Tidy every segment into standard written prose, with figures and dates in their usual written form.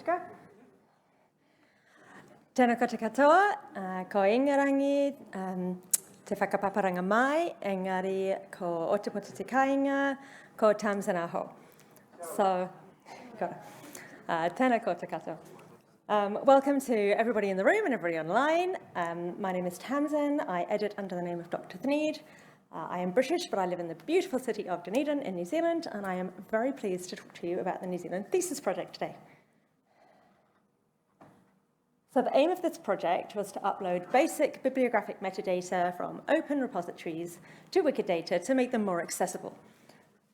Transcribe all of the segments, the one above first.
go. Tēnā koutou katoa, ko ingarangi, te whakapaparanga mai, engari ko Otaputa te Kāinga, ko Tamsin aho. So, tēnā koutou katoa. Welcome to everybody in the room and everybody online. My name is Tamsin. I edit under the name of Dr. Thneed. I am British, but I live in the beautiful city of Dunedin in New Zealand, and I am very pleased to talk to you about the New Zealand Thesis Project today. So the aim of this project was to upload basic bibliographic metadata from open repositories to Wikidata to make them more accessible.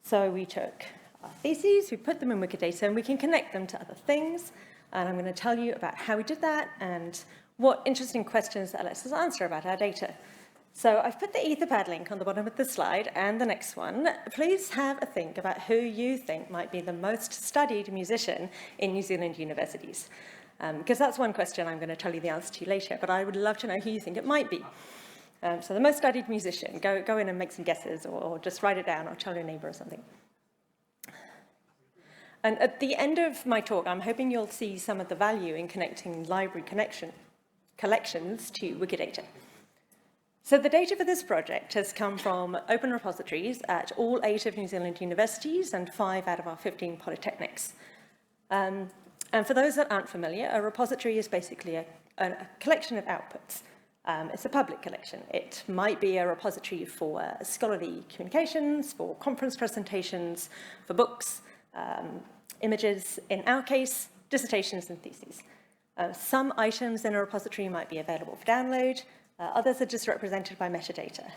So we took our theses, we put them in Wikidata, and we can connect them to other things. And I'm going to tell you about how we did that and what interesting questions that lets us answer about our data. So I've put the Etherpad link on the bottom of the slide and the next one. Please have a think about who you think might be the most studied musician in New Zealand universities. Because that's one question I'm going to tell you the answer to later, but I would love to know who you think it might be. So the most studied musician, go in and make some guesses, or just write it down or tell your neighbour or something. And at the end of my talk, I'm hoping you'll see some of the value in connecting library collections to Wikidata. So the data for this project has come from open repositories at all 8 of New Zealand universities and 5 out of our 15 polytechnics. And for those that aren't familiar, a repository is basically a collection of outputs. It's a public collection. It might be a repository for scholarly communications, for conference presentations, for books, images, in our case, dissertations and theses. Some items in a repository might be available for download, others are just represented by metadata.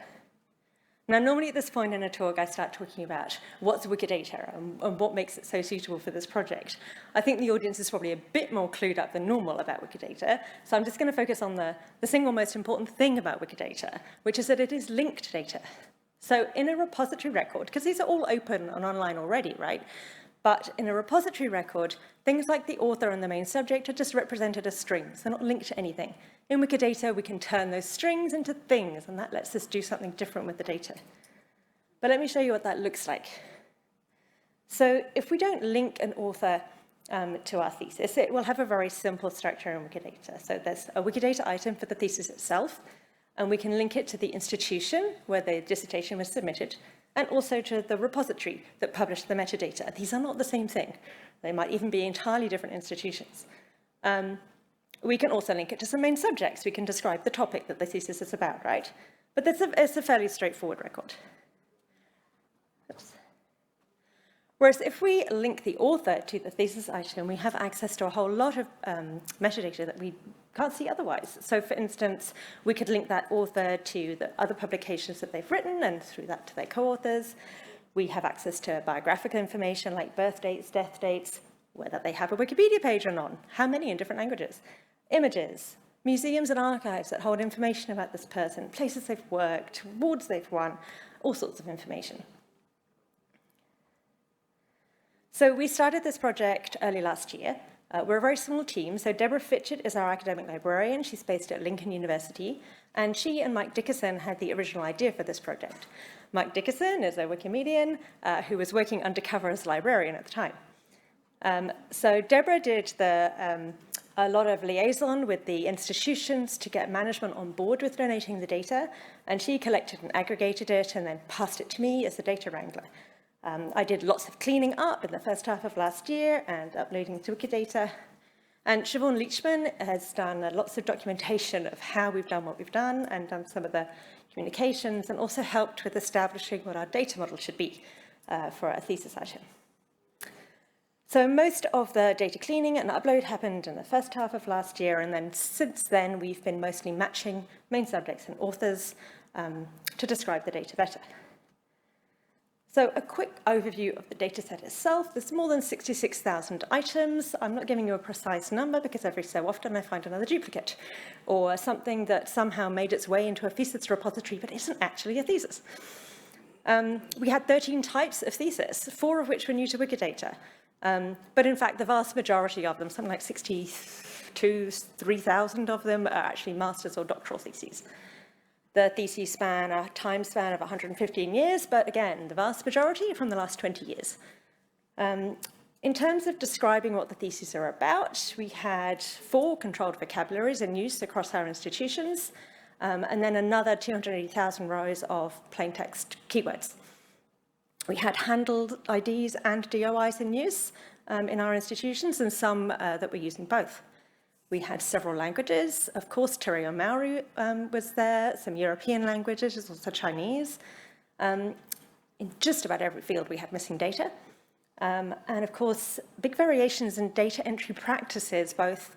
Now, normally at this point in a talk, I start talking about what's Wikidata and what makes it so suitable for this project. I think the audience is probably a bit more clued up than normal about Wikidata, so I'm just going to focus on the single most important thing about Wikidata, which is that it is linked data. So in a repository record, because these are all open and online already, right? But in a repository record, things like the author and the main subject are just represented as strings. They're not linked to anything. In Wikidata, we can turn those strings into things, and that lets us do something different with the data. But let me show you what that looks like. So if we don't link an author to our thesis, it will have a very simple structure in Wikidata. So there's a Wikidata item for the thesis itself, and we can link it to the institution where the dissertation was submitted, and also to the repository that published the metadata. These are not the same thing. They might even be entirely different institutions. We can also link it to some main subjects. We can describe the topic that the thesis is about, right? But it's a fairly straightforward record. Oops. Whereas if we link the author to the thesis item, we have access to a whole lot of metadata that we can't see otherwise. So for instance, we could link that author to the other publications that they've written and through that to their co-authors. We have access to biographical information like birth dates, death dates, whether they have a Wikipedia page or not, how many in different languages, images, museums and archives that hold information about this person, places they've worked, awards they've won, all sorts of information. So we started this project early last year. We're a very small team, so Deborah Fitchett is our academic librarian. She's based at Lincoln University, and she and Mike Dickerson had the original idea for this project. Mike Dickerson is a Wikimedian who was working undercover as a librarian at the time. So Deborah did a lot of liaison with the institutions to get management on board with donating the data, and she collected and aggregated it and then passed it to me as the data wrangler. I did lots of cleaning up in the first half of last year and uploading to Wikidata. And Siobhan Leachman has done lots of documentation of how we've done what we've done and done some of the communications and also helped with establishing what our data model should be for our thesis item. So most of the data cleaning and upload happened in the first half of last year, and then since then we've been mostly matching main subjects and authors to describe the data better. So a quick overview of the dataset itself. There's more than 66,000 items. I'm not giving you a precise number because every so often I find another duplicate or something that somehow made its way into a thesis repository but isn't actually a thesis. We had 13 types of thesis, 4 of which were new to Wikidata. But in fact, the vast majority of them, something like 3,000 of them are actually master's or doctoral theses. The theses span a time span of 115 years, but again, the vast majority are from the last 20 years. In terms of describing what the theses are about, we had 4 controlled vocabularies in use across our institutions, and then another 280,000 rows of plain text keywords. We had handled IDs and DOIs in use in our institutions, and some that were using both. We had several languages. Of course, Te Reo Maori was there, some European languages, also Chinese. In just about every field, we had missing data. And of course, big variations in data entry practices, both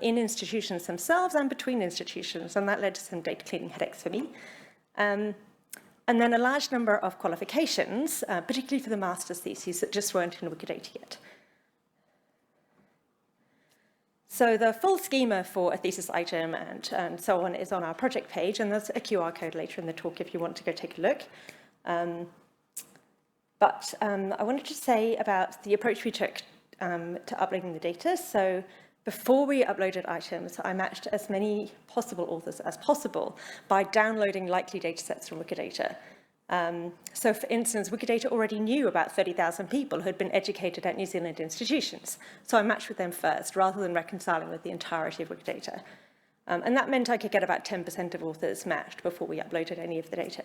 in institutions themselves and between institutions, and that led to some data cleaning headaches for me. And then a large number of qualifications, particularly for the master's theses, that just weren't in Wikidata yet. So the full schema for a thesis item and so on is on our project page, and there's a QR code later in the talk if you want to go take a look. But I wanted to say about the approach we took to uploading the data. So before we uploaded items, I matched as many possible authors as possible by downloading likely datasets from Wikidata. So for instance, Wikidata already knew about 30,000 people who had been educated at New Zealand institutions. So I matched with them first, rather than reconciling with the entirety of Wikidata. And that meant I could get about 10% of authors matched before we uploaded any of the data.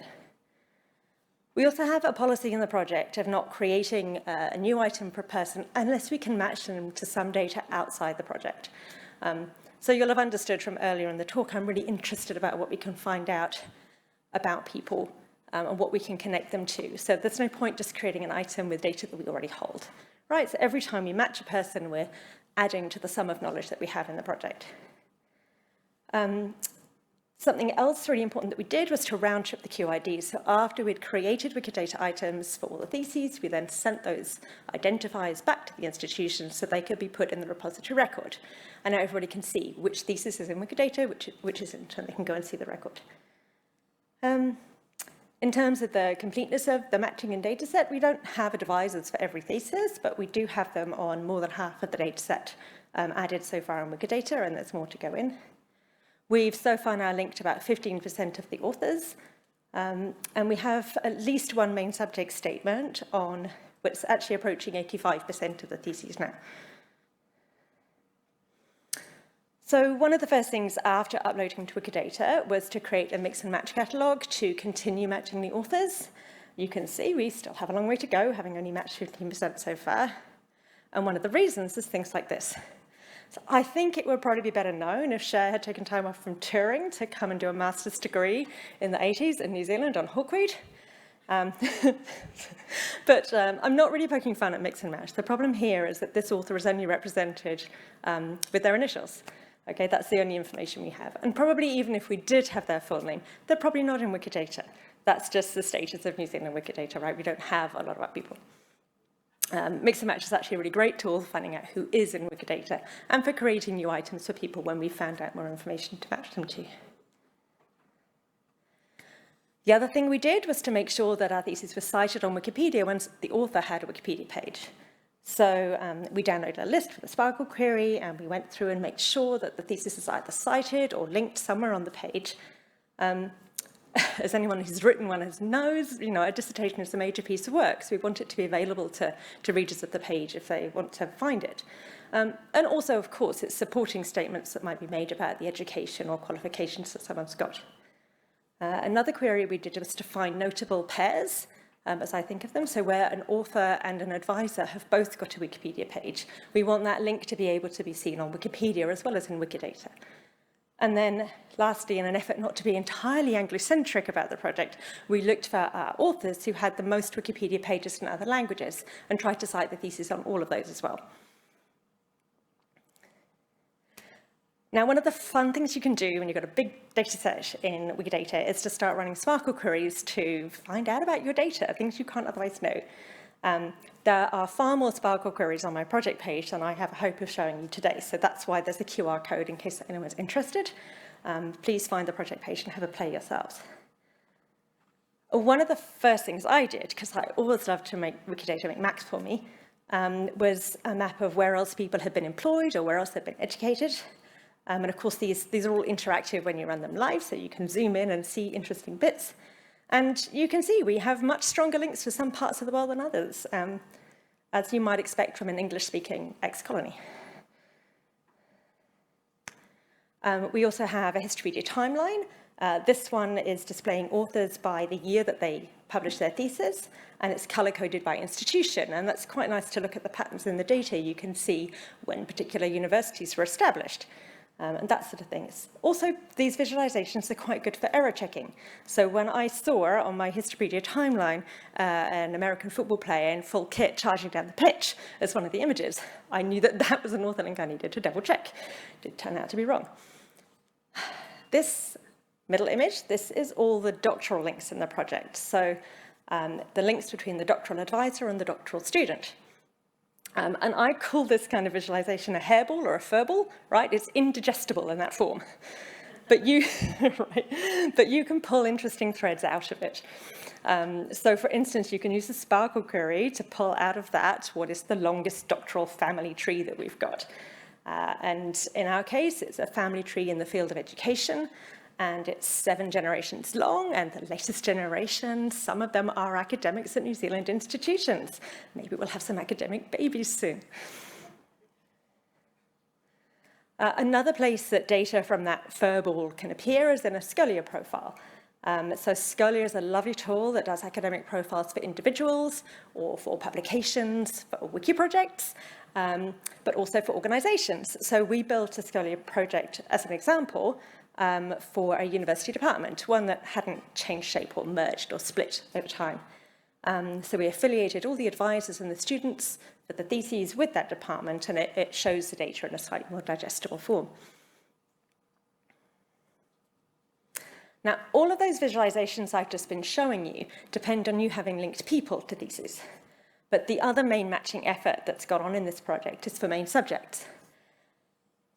We also have a policy in the project of not creating a new item per person unless we can match them to some data outside the project. So you'll have understood from earlier in the talk, I'm really interested about what we can find out about people and what we can connect them to. So there's no point just creating an item with data that we already hold, right? So every time we match a person, we're adding to the sum of knowledge that we have in the project. Something else really important that we did was to round trip the QIDs. So after we'd created Wikidata items for all the theses, we then sent those identifiers back to the institution so they could be put in the repository record. And now everybody can see which thesis is in Wikidata, which isn't, and they can go and see the record. In terms of the completeness of the matching and dataset, we don't have advisors for every thesis, but we do have them on more than half of the dataset added so far in Wikidata, and there's more to go in. We've so far now linked about 15% of the authors, and we have at least one main subject statement on what's actually approaching 85% of the theses now. So one of the first things after uploading to Wikidata was to create a mix and match catalogue to continue matching the authors. You can see we still have a long way to go, having only matched 15% so far. And one of the reasons is things like this. So I think it would probably be better known if Cher had taken time off from touring to come and do a master's degree in the 80s in New Zealand on hawkweed. But I'm not really poking fun at mix and match. The problem here is that this author is only represented with their initials. Okay, that's the only information we have. And probably even if we did have their full name, they're probably not in Wikidata. That's just the status of New Zealand Wikidata, right? We don't have a lot of people. Mix and match is actually a really great tool for finding out who is in Wikidata and for creating new items for people when we found out more information to match them to. The other thing we did was to make sure that our thesis was cited on Wikipedia once the author had a Wikipedia page. So we downloaded a list for the Sparkle query, and we went through and made sure that the thesis is either cited or linked somewhere on the page. As anyone who's written one knows, a dissertation is a major piece of work, so we want it to be available to readers of the page if they want to find it. And also, of course, it's supporting statements that might be made about the education or qualifications that someone's got. Another query we did was to find notable pairs, as I think of them, so where an author and an advisor have both got a Wikipedia page. We want that link to be able to be seen on Wikipedia as well as in Wikidata. And then, lastly, in an effort not to be entirely Anglo-centric about the project, we looked for authors who had the most Wikipedia pages in other languages and tried to cite the thesis on all of those as well. Now, one of the fun things you can do when you've got a big data set in Wikidata is to start running Sparkle queries to find out about your data, things you can't otherwise know. There are far more Sparkle queries on my project page than I have a hope of showing you today, so that's why there's a QR code in case anyone's interested. Please find the project page and have a play yourselves. One of the first things I did, because I always love to make Wikidata make maps for me, was a map of where else people had been employed or where else they'd been educated. And of course, these are all interactive when you run them live, so you can zoom in and see interesting bits. And you can see we have much stronger links to some parts of the world than others. as you might expect from an English-speaking ex-colony. We also have a Wikipedia timeline. This one is displaying authors by the year that they published their thesis, and it's color-coded by institution, and that's quite nice to look at the patterns in the data. You can see when particular universities were established, and that sort of thing. Also, these visualizations are quite good for error checking. So when I saw on my Wikipedia timeline an American football player in full kit charging down the pitch as one of the images, I knew that that was an author link I needed to double check. It did turn out to be wrong. This middle image, this is all the doctoral links in the project. So the links between the doctoral advisor and the doctoral student. And I call this kind of visualization a hairball or a furball, right? It's indigestible in that form. But you, right, but you can pull interesting threads out of it. So for instance, you can use the Sparkle query to pull out of that what is the longest doctoral family tree that we've got. And in our case, it's a family tree in the field of education, and it's 7 generations long, and the latest generation, some of them are academics at New Zealand institutions. Maybe we'll have some academic babies soon. Another place that data from that furball can appear is in a Scholia profile. So Scholia is a lovely tool that does academic profiles for individuals or for publications, for wiki projects, but also for organizations. So we built a Scholia project as an example for a university department, one that hadn't changed shape or merged or split over time. So we affiliated all the advisors and the students for the theses with that department, and it shows the data in a slightly more digestible form. Now, all of those visualizations I've just been showing you depend on you having linked people to theses. But the other main matching effort that's gone on in this project is for main subjects.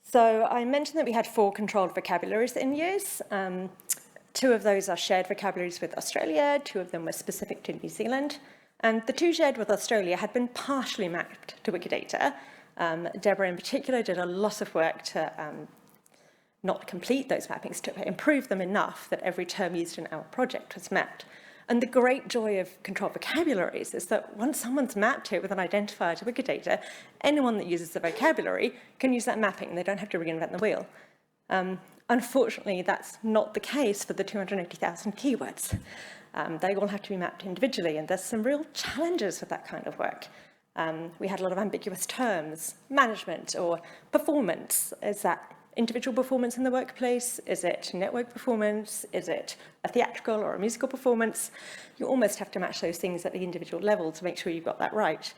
So I mentioned that we had 4 controlled vocabularies in use. 2 of those are shared vocabularies with Australia, 2 of them were specific to New Zealand, and the 2 shared with Australia had been partially mapped to Wikidata. Deborah in particular did a lot of work to not complete those mappings, to improve them enough that every term used in our project was mapped. And the great joy of controlled vocabularies is that once someone's mapped it with an identifier to Wikidata, anyone that uses the vocabulary can use that mapping. They don't have to reinvent the wheel. Unfortunately, that's not the case for the 280,000 keywords. They all have to be mapped individually, and there's some real challenges with that kind of work. We had a lot of ambiguous terms, management or performance. Is that individual performance in the workplace? Is it network performance? Is it a theatrical or a musical performance? You almost have to match those things at the individual level to make sure you've got that right.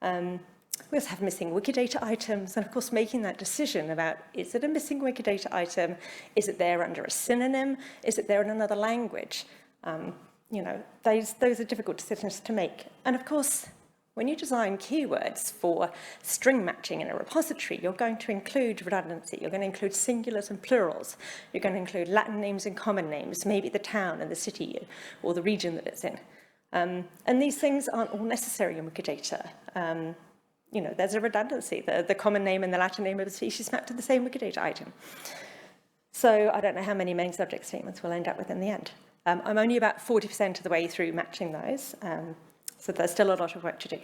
We also have missing Wikidata items, and of course making that decision about, is it a missing Wikidata item? Is it there under a synonym? Is it there in another language? You know, those are difficult decisions to make. And of course, when you design keywords for string matching in a repository, you're going to include redundancy. You're going to include singulars and plurals. You're going to include Latin names and common names, maybe the town and the city or the region that it's in. And these things aren't all necessary in Wikidata. You know, there's a redundancy. The common name and the Latin name of the species map to the same Wikidata item. So I don't know how many main subject statements we'll end up with in the end. I'm only about 40% of the way through matching those. So there's still a lot of work to do.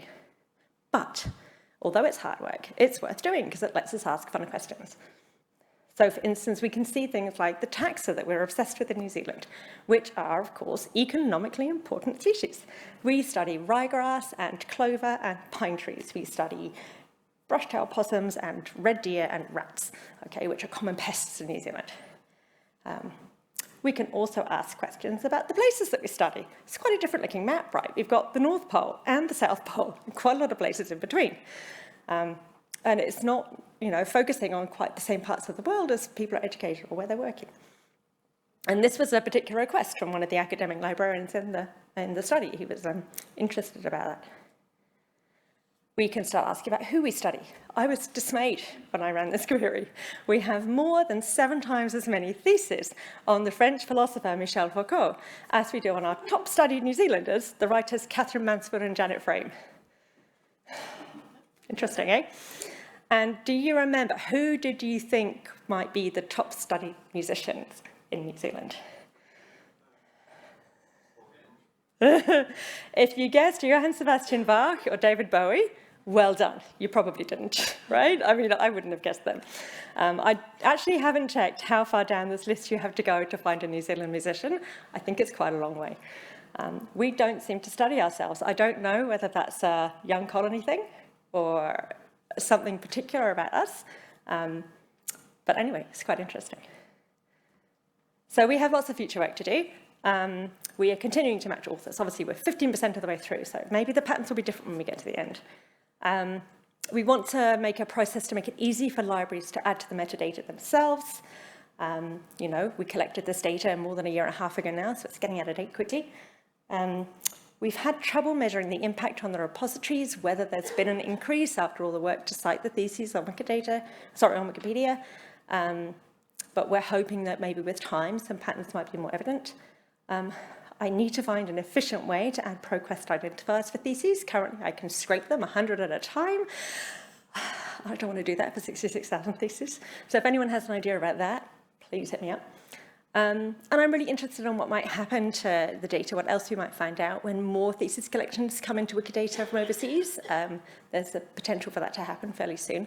But although it's hard work, it's worth doing because it lets us ask fun questions. So for instance, we can see things like the taxa that we're obsessed with in New Zealand, which are, of course, economically important species. We study ryegrass and clover and pine trees. We study brush-tailed possums and red deer and rats, okay, which are common pests in New Zealand. We can also ask questions about the places that we study. It's quite a different looking map, right? We've got the North Pole and the South Pole, and quite a lot of places in between. And it's not, you know, focusing on quite the same parts of the world as people are educated or where they're working. And this was a particular request from one of the academic librarians in the study. He was interested about that. We can start asking about who we study. I was dismayed when I ran this query. We have more than 7 times as many theses on the French philosopher Michel Foucault as we do on our top studied New Zealanders, the writers Catherine Mansfield and Janet Frame. Interesting, eh? And do you remember, who did you think might be the top studied musicians in New Zealand? If you guessed Johann Sebastian Bach or David Bowie, Well done. You probably didn't, right? I mean, I wouldn't have guessed them. I actually haven't checked how far down this list you have to go to find a New Zealand musician. I think it's quite a long way. We don't seem to study ourselves. I don't know whether that's a young colony thing or something particular about us. But anyway, it's quite interesting. So we have lots of future work to do. We are continuing to match authors. Obviously, we're 15% of the way through, so maybe the patterns will be different when we get to the end. We want to make a process to make it easy for libraries to add to the metadata themselves. You know, we collected this data more than a year and a half ago now, so it's getting out of date quickly. We've had trouble measuring the impact on the repositories, whether there's been an increase after all the work to cite the theses on Wikipedia. But we're hoping that maybe with time, some patterns might be more evident. I need to find an efficient way to add ProQuest identifiers for theses. Currently, I can scrape them 100 at a time. I don't want to do that for 66,000 theses. So if anyone has an idea about that, please hit me up. And I'm really interested in what might happen to the data, what else we might find out when more thesis collections come into Wikidata from overseas. There's a potential for that to happen fairly soon.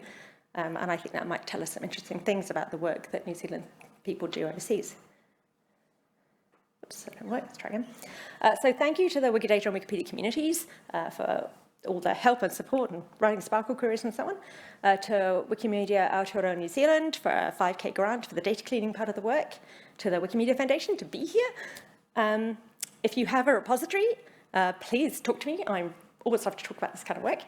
And I think that might tell us some interesting things about the work that New Zealand people do overseas. Oops, that didn't work. Let's try again. So thank you to the Wikidata and Wikipedia communities for all their help and support and writing Sparkle queries and so on. To Wikimedia Aotearoa New Zealand for a 5K grant for the data cleaning part of the work. To the Wikimedia Foundation to be here. If you have a repository, please talk to me. I always love to talk about this kind of work.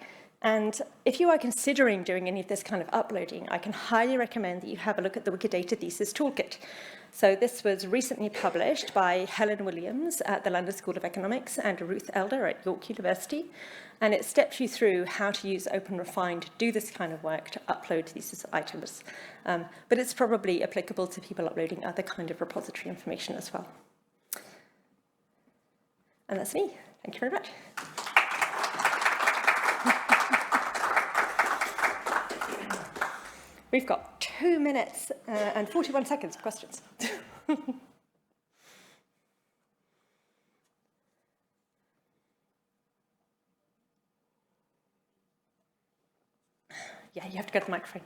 And if you are considering doing any of this kind of uploading, I can highly recommend that you have a look at the Wikidata Thesis Toolkit. So this was recently published by Helen Williams at the London School of Economics and Ruth Elder at York University. And it steps you through how to use OpenRefine to do this kind of work, to upload thesis items. But it's probably applicable to people uploading other kind of repository information as well. And that's me. Thank you very much. We've got 2 minutes and 41 seconds for questions. Yeah, you have to go to the microphone.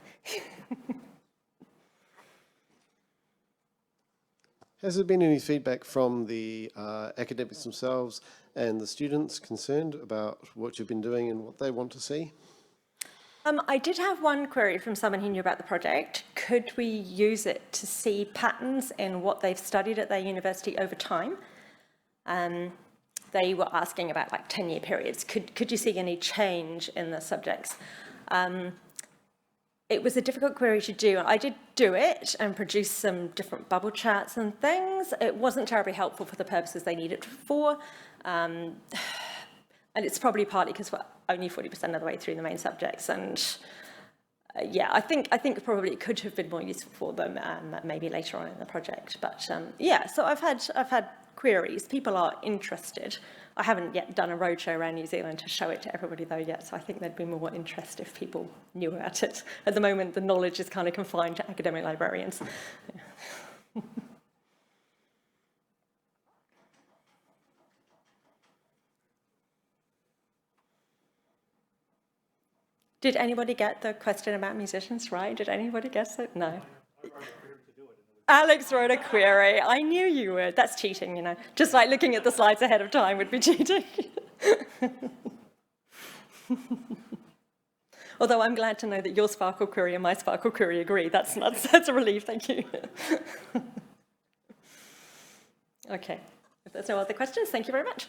Has there been any feedback from the academics themselves and the students concerned about what you've been doing and what they want to see? I did have one query from someone who knew about the project. Could we use it to see patterns in what they've studied at their university over time? They were asking about like 10-year periods. Could you see any change in the subjects? It was a difficult query to do. I did do it and produce some different bubble charts and things. It wasn't terribly helpful for the purposes they needed it for. And it's probably partly because we're only 40% of the way through the main subjects. And yeah, I think probably it could have been more useful for them maybe later on in the project. But yeah, so I've had queries. People are interested. I haven't yet done a roadshow around New Zealand to show it to everybody though yet. So I think there'd be more interest if people knew about it. At the moment, the knowledge is kind of confined to academic librarians. Yeah. Did anybody get the question about musicians right? Did anybody guess it? No. Alex wrote a query. I knew you would. That's cheating, you know. Just like looking at the slides ahead of time would be cheating. Although I'm glad to know that your Sparkle query and my Sparkle query agree. That's a relief, thank you. Okay. If there's no other questions, thank you very much.